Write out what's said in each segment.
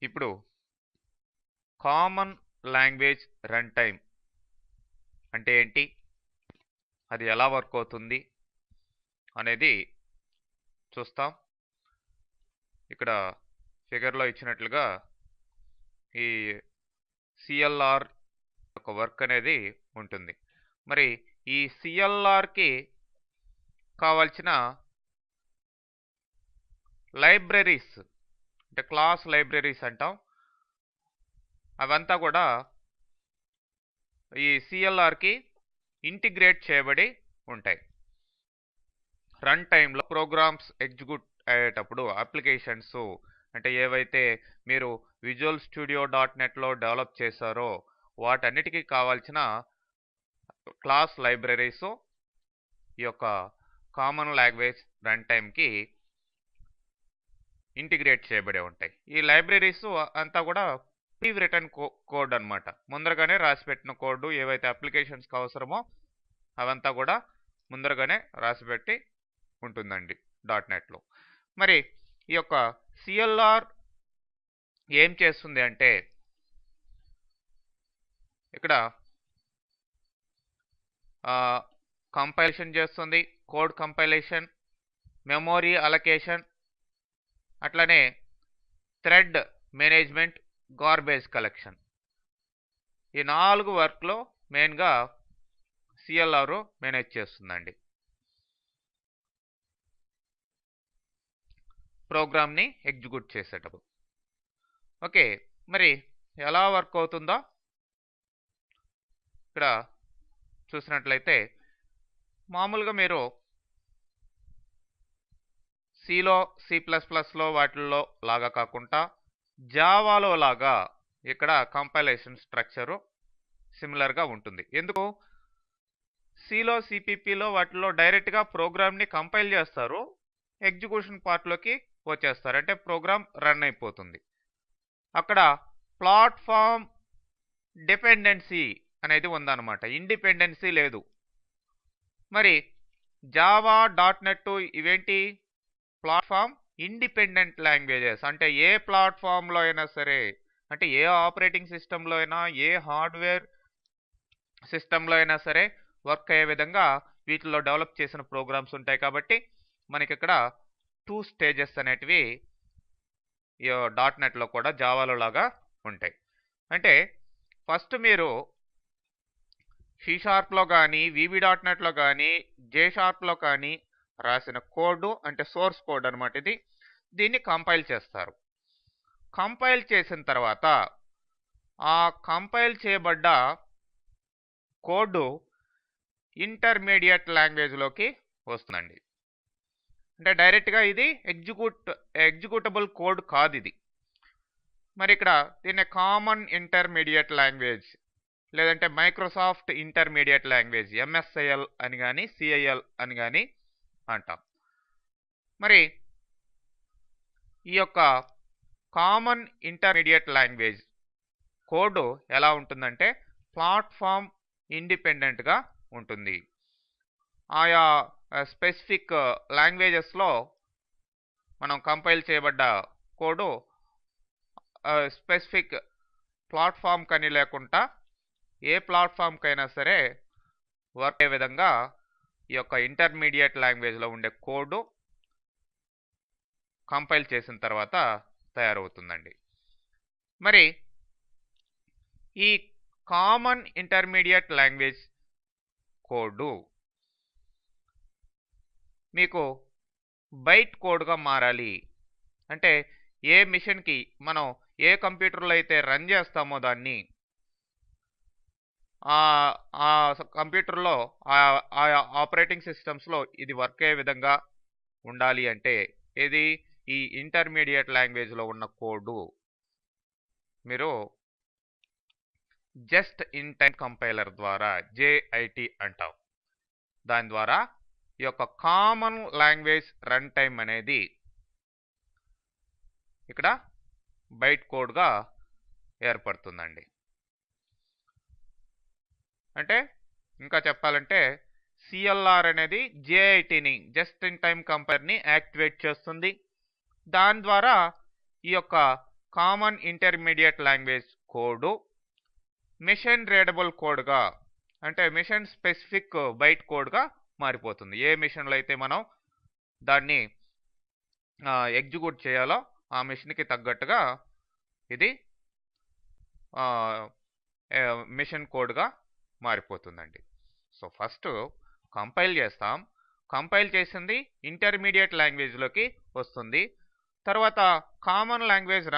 ఇప్పుడు common language run time అంటే ఏంటి, అది ఎలా వర్క్ అవుతుంది అనేది చూస్తాం. ఇక్కడ ఫిగర్లో ఇచ్చినట్లుగా ఈ సిఎల్ఆర్ యొక్క వర్క్ అనేది ఉంటుంది. మరి ఈ సిఎల్ఆర్కి కావాల్సిన లైబ్రరీస్ అంటే క్లాస్ లైబ్రరీస్ అంటాం, అవంతా కూడా ఈ సిఎల్ఆర్కి ఇంటిగ్రేట్ చేయబడి ఉంటాయి. రన్ టైంలో ప్రోగ్రామ్స్ ఎగ్జిక్యూట్ అయ్యేటప్పుడు అప్లికేషన్స్ అంటే ఏవైతే మీరు విజువల్ స్టూడియో .NETలో డెవలప్ చేశారో వాటన్నిటికీ కావాల్సిన క్లాస్ లైబ్రరీస్ ఈ యొక్క కామన్ లాంగ్వేజ్ రన్ టైంకి ఇంటిగ్రేట్ చేయబడి ఉంటాయి. ఈ లైబ్రరీస్ అంతా కూడా ప్రీ రిటర్న్ కోడ్ అనమాట, ముందరగానే రాసిపెట్టిన కోడ్. ఏవైతే అప్లికేషన్స్కి అవసరమో అవంతా కూడా ముందరగానే రాసిపెట్టి ఉంటుందండి .NETలో. మరి ఈ యొక్క సిఎల్ఆర్ ఏం చేస్తుంది అంటే ఇక్కడ కంపైలేషన్ చేస్తుంది, కోడ్ కంపైలేషన్, మెమొరీ అలొకేషన్, అట్లనే థ్రెడ్ మేనేజ్మెంట్, గార్బేజ్ కలెక్షన్. ఈ 4 వర్క్లో మెయిన్గా సిఎల్ఆర్ మేనేజ్ చేస్తుందండి. ప్రోగ్రామ్ని ఎగ్జిక్యూట్ చేసేటప్పుడు. ఓకే, మరి ఎలా వర్క్ అవుతుందో ఇక్కడ చూసినట్లయితే మామూలుగా మీరు సిలో, C++లో వాటిల్లో లాగా కాకుండా జావాలో లాగా ఇక్కడ కంపైలేషన్ స్ట్రక్చరు సిమిలర్గా ఉంటుంది. ఎందుకు? సిలో, సిపిపిలో వాటిల్లో డైరెక్ట్గా ప్రోగ్రామ్ని కంపైల్ చేస్తారు, ఎగ్జిక్యూషన్ పార్ట్లోకి వచ్చేస్తారు, అంటే ప్రోగ్రామ్ రన్ అయిపోతుంది. అక్కడ ప్లాట్ఫామ్ డిపెండెన్సీ అనేది ఉందన్నమాట, ఇండిపెండెన్సీ లేదు. మరి జావా, .NET ఇవేంటి? Platform independent languages. అంటే ఏ ప్లాట్ఫామ్లో అయినా సరే, అంటే ఏ ఆపరేటింగ్ సిస్టంలో అయినా, ఏ హార్డ్వేర్ సిస్టంలో అయినా సరే వర్క్ అయ్యే విధంగా వీటిలో డెవలప్ చేసిన ప్రోగ్రామ్స్ ఉంటాయి. కాబట్టి మనకి ఇక్కడ 2 స్టేజెస్ అనేటివి ఈ .NETలో కూడా జావాలో లాగా ఉంటాయి. అంటే ఫస్ట్ మీరు C#లో కానీ, VB.NETలో కానీ, J#లో కానీ రాసిన కోడ్ అంటే సోర్స్ కోడ్ అనమాట ఇది. దీన్ని కంపైల్ చేస్తారు. కంపైల్ చేసిన తర్వాత ఆ కంపైల్ చేయబడ్డ కోడ్ ఇంటర్మీడియట్ లాంగ్వేజ్లోకి వస్తుందండి. అంటే డైరెక్ట్గా ఇది ఎగ్జిక్యూటబుల్ కోడ్ కాదు ఇది. మరి ఇక్కడ దీన్ని కామన్ ఇంటర్మీడియట్ లాంగ్వేజ్ లేదంటే మైక్రోసాఫ్ట్ ఇంటర్మీడియట్ లాంగ్వేజ్ MSIL అని కానీ, CIL అని కానీ అంటాం. మరి ఈ యొక్క కామన్ ఇంటర్మీడియట్ లాంగ్వేజ్ కోడ్ ఎలా ఉంటుందంటే ప్లాట్ఫామ్ ఇండిపెండెంట్గా ఉంటుంది. ఆయా స్పెసిఫిక్ లాంగ్వేజెస్లో మనం కంపైల్ చేయబడ్డ కోడు స్పెసిఫిక్ ప్లాట్ఫామ్ కని లేకుండా ఏ ప్లాట్ఫామ్కైనా సరే వర్క్ అయ్యే విధంగా ఈ యొక్క ఇంటర్మీడియట్ లాంగ్వేజ్లో ఉండే కోడ్ కంపైల్ చేసిన తర్వాత తయారవుతుందండి. మరి ఈ కామన్ ఇంటర్మీడియట్ లాంగ్వేజ్ కోడ్ మీకు బైట్ కోడ్గా మారాలి అంటే ఏ మిషన్కి మనం ఏ కంప్యూటర్లో అయితే రన్ చేస్తామో దాన్ని ఆ కంప్యూటర్లో ఆ ఆపరేటింగ్ సిస్టమ్స్లో ఇది వర్క్ అయ్యే విధంగా ఉండాలి అంటే ఇది ఈ ఇంటర్మీడియట్ లాంగ్వేజ్లో ఉన్న కోడ్ మీరు జస్ట్ ఇన్ టైం కంపైలర్ ద్వారా JIT అంటాం. దాని ద్వారా ఈ యొక్క కామన్ లాంగ్వేజ్ రన్ టైం అనేది ఇక్కడ బైట్ కోడ్గా ఏర్పడుతుందండి. అంటే ఇంకా చెప్పాలంటే సిఎల్ఆర్ అనేది JITని జస్ట్ ఇన్ టైం కంపైలర్ని యాక్టివేట్ చేస్తుంది. దాని ద్వారా ఈ యొక్క common intermediate language code machine readable కోడ్గా అంటే మిషన్ స్పెసిఫిక్ బైట్ కోడ్గా మారిపోతుంది. ఏ మిషన్లో అయితే మనం దాన్ని ఎగ్జిక్యూట్ చేయాలో ఆ మిషన్కి తగ్గట్టుగా ఇది మిషన్ కోడ్గా మారిపోతుందండి. సో ఫస్ట్ కంపైల్ చేస్తాం. కంపైల్ చేసింది ఇంటర్మీడియట్ లాంగ్వేజ్లోకి వస్తుంది. తర్వాత కామన్ లాంగ్వేజ్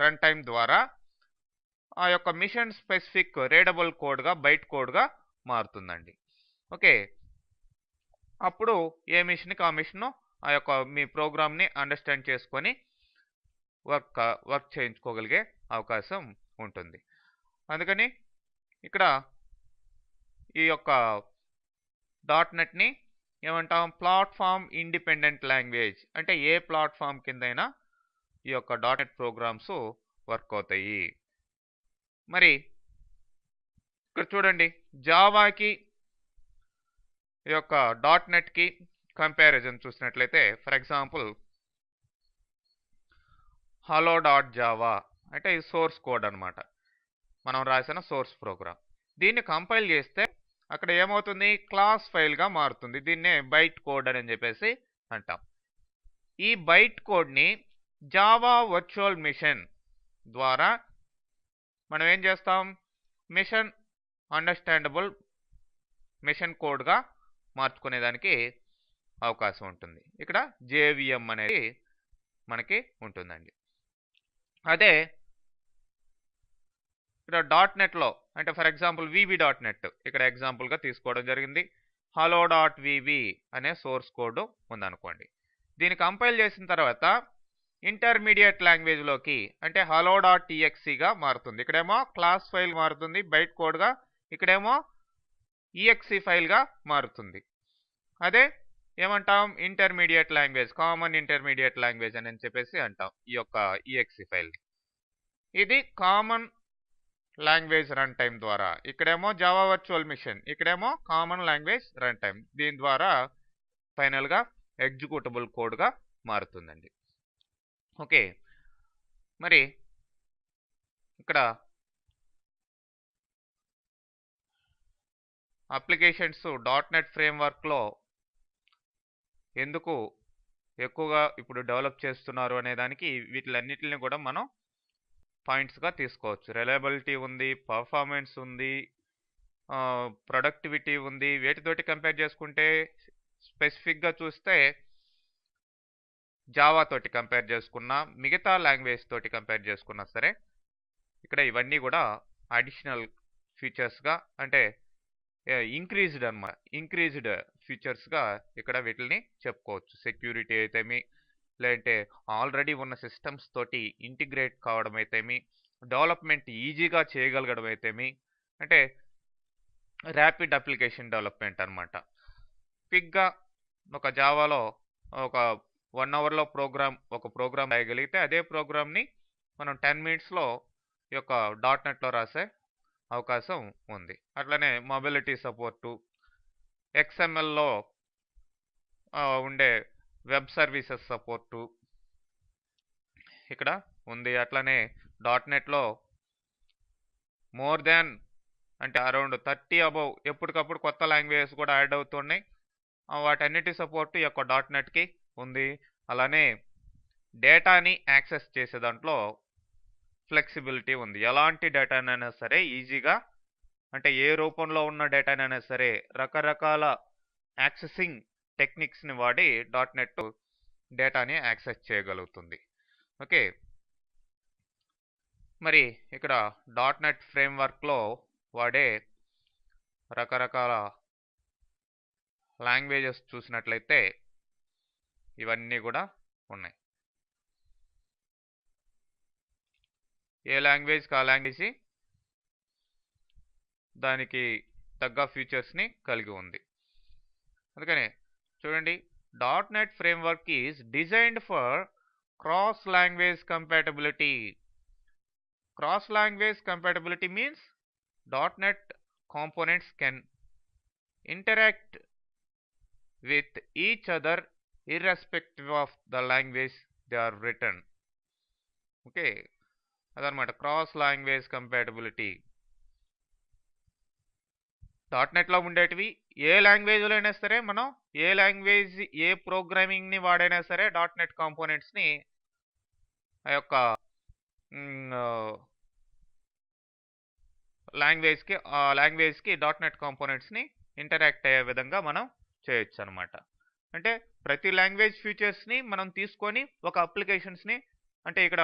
రన్ టైం ద్వారా ఆ యొక్క మిషన్ స్పెసిఫిక్ రీడబుల్ కోడ్గా బైట్ కోడ్గా మారుతుందండి. ఓకే, అప్పుడు ఏ మిషన్కి ఆ మిషన్ ఆ యొక్క మీ ప్రోగ్రామ్ని అండర్స్టాండ్ చేసుకొని వర్క్ చేయించుకోగలిగే అవకాశం ఉంటుంది. అందుకని ఇక్కడ ఈ యొక్క .NETని ఏమంటాం, ప్లాట్ఫామ్ ఇండిపెండెంట్ లాంగ్వేజ్. అంటే ఏ ప్లాట్ఫామ్ కిందైనా ఈ యొక్క .NET ప్రోగ్రామ్స్ వర్క్ అవుతాయి. మరి ఇక్కడ చూడండి, జావాకి ఈ యొక్క .NETకి కంపారిజన్ చూసినట్లయితే, ఫర్ ఎగ్జాంపుల్ hello.java అంటే ఇది సోర్స్ కోడ్ అనమాట, మనం రాసిన సోర్స్ ప్రోగ్రామ్. దీన్ని కంపైల్ చేస్తే అక్కడ ఏమవుతుంది, క్లాస్ ఫైల్గా మారుతుంది. దీన్నే బైట్ కోడ్ అని చెప్పేసి అంటాం. ఈ బైట్ కోడ్ని జావా వర్చువల్ మిషన్ ద్వారా మనం ఏం చేస్తాం, మిషన్ అండర్స్టాండబుల్ మిషన్ కోడ్గా మార్చుకునేదానికి అవకాశం ఉంటుంది. ఇక్కడ JVM అనేది మనకి ఉంటుందండి. అదే ఇక్కడ .NETలో అంటే ఫర్ ఎగ్జాంపుల్ VB.NET ఇక్కడ ఎగ్జాంపుల్గా తీసుకోవడం జరిగింది. hello.vb అనే సోర్స్ కోడ్ ఉందనుకోండి. దీన్ని కంపైల్ చేసిన తర్వాత ఇంటర్మీడియట్ లాంగ్వేజ్లోకి అంటే hello.exeగా మారుతుంది. ఇక్కడేమో క్లాస్ ఫైల్ మారుతుంది బైట్ కోడ్గా, ఇక్కడేమో exe ఫైల్గా మారుతుంది. అదే ఏమంటాం, intermediate language, common intermediate language అని చెప్పేసి అంటాం ఈ యొక్క exe ఫైల్ని. ఇది కామన్ లాంగ్వేజ్ రన్ టైం ద్వారా, ఇక్కడేమో జావా వర్చువల్ మిషన్, ఇక్కడేమో కామన్ లాంగ్వేజ్ రన్ టైం. దీని ద్వారా ఫైనల్గా ఎగ్జిక్యూటబుల్ కోడ్గా మారుతుందండి. ఓకే, మరి ఇక్కడ అప్లికేషన్స్ .NET ఫ్రేమ్వర్క్లో ఎందుకు ఎక్కువగా ఇప్పుడు డెవలప్ చేస్తున్నారు అనే దానికి వీటిలన్నిటిని కూడా మనం పాయింట్స్గా తీసుకోవచ్చు. రిలయబిలిటీ ఉంది, పర్ఫార్మెన్స్ ఉంది, ప్రొడక్టివిటీ ఉంది. వేటితోటి కంపేర్ చేసుకుంటే స్పెసిఫిక్గా చూస్తే జావా తోటి కంపేర్ చేసుకున్నా, మిగతా లాంగ్వేజ్ తోటి కంపేర్ చేసుకున్నా సరే ఇక్కడ ఇవన్నీ కూడా అడిషనల్ ఫీచర్స్గా అంటే ఇంక్రీజ్డ్ ఫీచర్స్గా ఇక్కడ వీటిని చెప్పుకోవచ్చు. సెక్యూరిటీ అయితేమి, లేదంటే ఆల్రెడీ ఉన్న సిస్టమ్స్ తోటి ఇంటిగ్రేట్ కావడం అయితేమి, డెవలప్మెంట్ ఈజీగా చేయగలగడం అయితేమి, అంటే ర్యాపిడ్ అప్లికేషన్ డెవలప్మెంట్ అనమాట. క్విక్గా ఒక జావాలో ఒక 1 అవర్లో ఒక ప్రోగ్రామ్ రాయగలిగితే అదే ప్రోగ్రామ్ని మనం 10 మినిట్స్లో ఈ యొక్క .NETలో రాసే అవకాశం ఉంది. అట్లనే మొబిలిటీ సపోర్టు, XMLలో ఉండే వెబ్ సర్వీసెస్ సపోర్టు ఇక్కడ ఉంది. అట్లనే .NETలో మోర్ దాన్ అంటే అరౌండ్ 30 అబౌవ్ ఎప్పటికప్పుడు కొత్త లాంగ్వేజెస్ కూడా యాడ్ అవుతున్నాయి. వాటన్నిటి సపోర్టు ఈ యొక్క .NETకి ఉంది. అలానే డేటాని యాక్సెస్ చేసే దాంట్లో ఫ్లెక్సిబిలిటీ ఉంది. ఎలాంటి డేటానైనా సరే ఈజీగా, అంటే ఏ రూపంలో ఉన్న డేటానైనా సరే రకరకాల యాక్సెసింగ్ టెక్నిక్స్ని వాడి .NET డేటాని యాక్సెస్ చేయగలుగుతుంది. ఓకే, మరి ఇక్కడ .NET ఫ్రేమ్వర్క్లో వాడే రకరకాల లాంగ్వేజెస్ చూసినట్లయితే ఇవన్నీ కూడా ఉన్నాయి. ఏ లాంగ్వేజ్కి ఆ లాంగ్వేజ్ దానికి తగ్గ ఫీచర్స్ని కలిగి ఉంది. అందుకనే చూడండి, .NET framework is designed for cross language compatibility. Cross language compatibility means .NET components can interact with each other irrespective of the language they are written. Okay, అదనమాట క్రాస్ లాంగ్వేజ్ కంపాటబిలిటీ. .NET లో ఉండేటివి ఏ లాంగ్వేజ్లో అయినా సరే మనం ఏ ప్రోగ్రామింగ్ని వాడైనా సరే .NET కాంపోనెంట్స్ని ఆ యొక్క లాంగ్వేజ్కి .NET కాంపోనెంట్స్ని ఇంటరాక్ట్ అయ్యే విధంగా మనం చేయొచ్చు అనమాట. అంటే ప్రతి లాంగ్వేజ్ ఫీచర్స్ని మనం తీసుకొని ఒక అప్లికేషన్స్ని, అంటే ఇక్కడ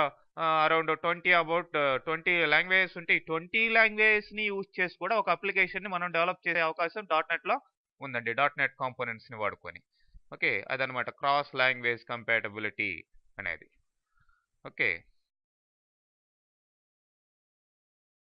అరౌండ్ 20 లాంగ్వేజెస్ ఉంటే 20 లాంగ్వేజెస్ని యూజ్ చేసి కూడా ఒక అప్లికేషన్ని మనం డెవలప్ చేసే అవకాశం .NETలో ఉందండి, .NET కాంపోనెంట్స్ని వాడుకొని. ఓకే, అదనమాట క్రాస్ లాంగ్వేజ్ కంపాటబిలిటీ అనేది. ఓకే.